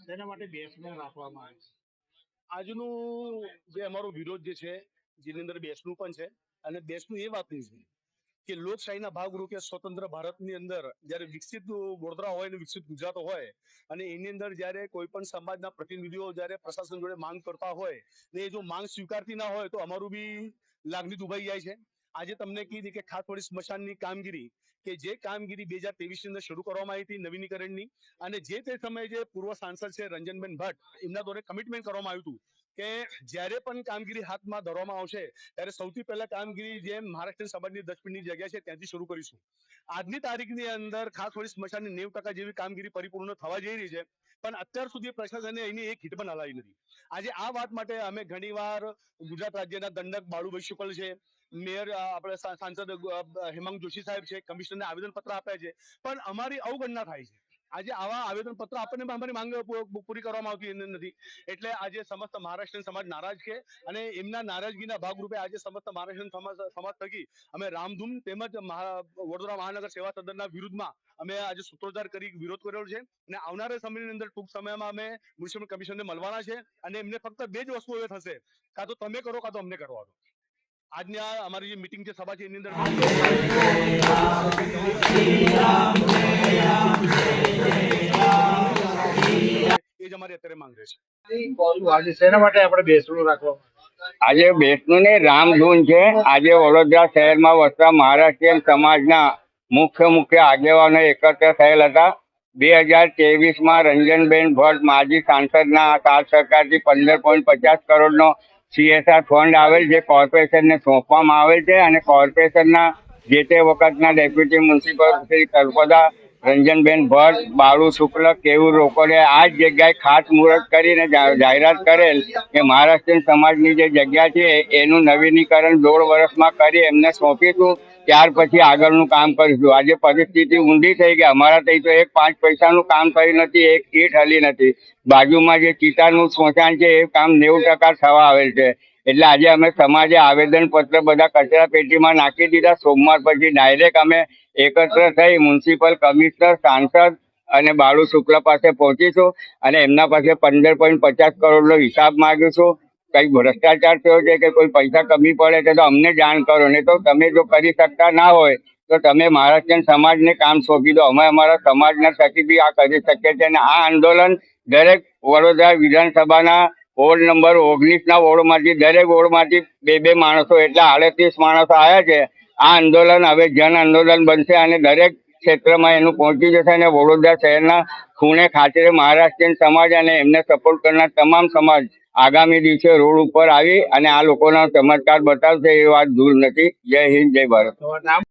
તેના માટે બેસણું રાખવામાં આવે છે. આજનું જે અમારો વિરોધ જે છે, જેની અંદર બેસણું પણ છે, અને બેસણું એ વાતનું છે કે લોકશાહીના ભાગરૂપે સ્વતંત્ર ભારતની અંદર જ્યારે વિકસિત વડોદરા હોય અને વિકસિત ગુજરાત હોય, અને એની અંદર જ્યારે કોઈ પણ સમાજના પ્રતિનિધિઓ જ્યારે પ્રશાસન જોડે માંગ કરતા હોય ને એ જો માંગ સ્વીકારતી ના હોય તો અમારું બી લાગણી દુભાઈ જાય છે. આજે તમને કીધી કે ખાતવડી સ્મશાનની કામગીરી, કે જે કામગીરી 2023 ની અંદર શરૂ કરવામાં આવી હતી નવીનીકરણની, અને જે તે સમયે જે પૂર્વ સાંસદ છે રંજનબેન ભટ્ટ, એમના દ્વારા કમિટમેન્ટ કરવામાં આવ્યું હતું કે જ્યારે પણ કામગીરી હાથમાં ધરવામાં આવશે ત્યારે સૌથી પહેલા કામગીરી જે મહારાષ્ટ્ર સમાજની 10 ફીટની જગ્યા છે ત્યાંથી શરૂ કરીશું. આજની તારીખની અંદર ખાતવડી સ્મશાનની 90% જેવી કામગીરી પરિપૂર્ણ થવા જઈ રહી છે, પણ અત્યાર સુધી પ્રશાસને એની એક હિટ પણ હલાવી નથી. આજે આ વાત માટે અમે ઘણીવાર ગુજરાત રાજ્યના દંડક બાળુભાઈ શુક્લ છે, મેયર આપણે સાંસદ હેમાંગ જોશી સાહેબ છે, કમિશનરને આવેદન પત્ર આપ્યા છે, પણ અમારી અવગણના થાય છે. આજે આવા આવેદન પત્ર આપણને અમારી માંગ પૂરી કરવામાં આવતી નથી. એટલે આજે સમસ્ત મહારાષ્ટ્રીયન સમાજ નારાજ છે, અને એમના નારાજગીના ભાગરૂપે આજે સમસ્ત મહારાષ્ટ્રીયન સમાજ થકી અમે રામધૂન તેમજ વડોદરા મહાનગર સેવા સદનના વિરુદ્ધમાં અમે આજે સૂત્રોચ્ચાર કરી વિરોધ કર્યો છે, અને આવનારા સમયની અંદર ટૂંક સમયમાં અમે મ્યુનિસિપલ કમિશનરને મળવાના છે, અને એમને ફક્ત બે જ વસ્તુઓ થશે, કાં તો તમે કરો કાં તો અમને કરવા દો. આજની આ અમારી જે મીટિંગ છે, સભા છે, એની અંદર એ જ અમારી અત્યારે માંગ છે. આજે શેના માટે આપણે બેસણું રાખવામાં આજે બેસણું ને રામધૂન છે. આજે વડોદરા શહેરમાં વસતા મહારાષ્ટ્રીયન સમાજના મુખ્ય આગેવાનો એકત્ર થયેલ હતા. 2023 રંજનબેન ભટ્ટ માજી સાંસદના સાથ સહકારથી 15.50 કરોડનો CSR ફંડ આવેલ, જે કોર્પોરેશનને સોંપવામાં આવેલ છે, અને કોર્પોરેશનના જે તે વખતના ડેપ્યુટી મ્યુનિસિપલ શ્રી કલ્પદા રંજનબેન ભટ્ટ, બાળુ શુક્લ, કેવું લોકોને આ જ જગ્યાએ ખાતમુહૂર્ત કરીને જાહેરાત કરેલ કે મહારાષ્ટ્રીયન સમાજની જે જગ્યા છે એનું નવીનીકરણ 1.5 વર્ષમાં કરી એમને સોંપીશું, ત્યાર પછી આગળનું કામ કરીશું. આજે પરિસ્થિતિ ઊંધી થઈ ગઈ. અમારા ત્યાં તો એક 5 પૈસાનું કામ થયું નથી, એક ઈંટ હલી નથી. બાજુમાં જે ચિતાનું સ્મશાન છે એ કામ 90% થવા આવેલ છે. એટલે આજે અમે સમાજે આવેદન પત્ર બધા કચરા પેટીમાં નાખી દીધા. સોમવાર પછી ડાયરેક્ટ અમે એકત્ર થઈ મ્યુનિસિપલ કમિશનર, સાંસદ અને બાળુ શુક્લ પાસે પહોંચીશું, અને એમના પાસે 15.50 કરોડનો હિસાબ માંગીશું. કઈ ભ્રષ્ટાચાર થયો છે કે કોઈ પૈસા કમી પડે છે તો અમને જાણ કરો, નહીં તો તમે જો કરી શકતા ના હોય તો તમે મહારાષ્ટ્રીયન સમાજને કામ સોંપી દો. અમે અમારા સમાજના થકી બી આ કરી શકીએ છીએ. અને આ આંદોલન દરેક વડોદરા વિધાનસભાના વોર્ડ નંબર 19ના વોર્ડમાંથી, દરેક વોર્ડમાંથી 2 માણસો, એટલે 38 માણસો આવ્યા છે. આ આંદોલન હવે જન આંદોલન બનશે, અને દરેક ક્ષેત્રમાં એનું પહોંચી જશે, અને વડોદરા શહેરના ખૂણે ખાતરે મહારાષ્ટ્રીયન સમાજ અને એમને સપોર્ટ કરનાર તમામ સમાજ આગામી દિવસે રોડ ઉપર આવી અને આ લોકોના ચમત્કાર બતાવશે, એ વાત દૂર નથી. જય હિન્દ, જય ભારત.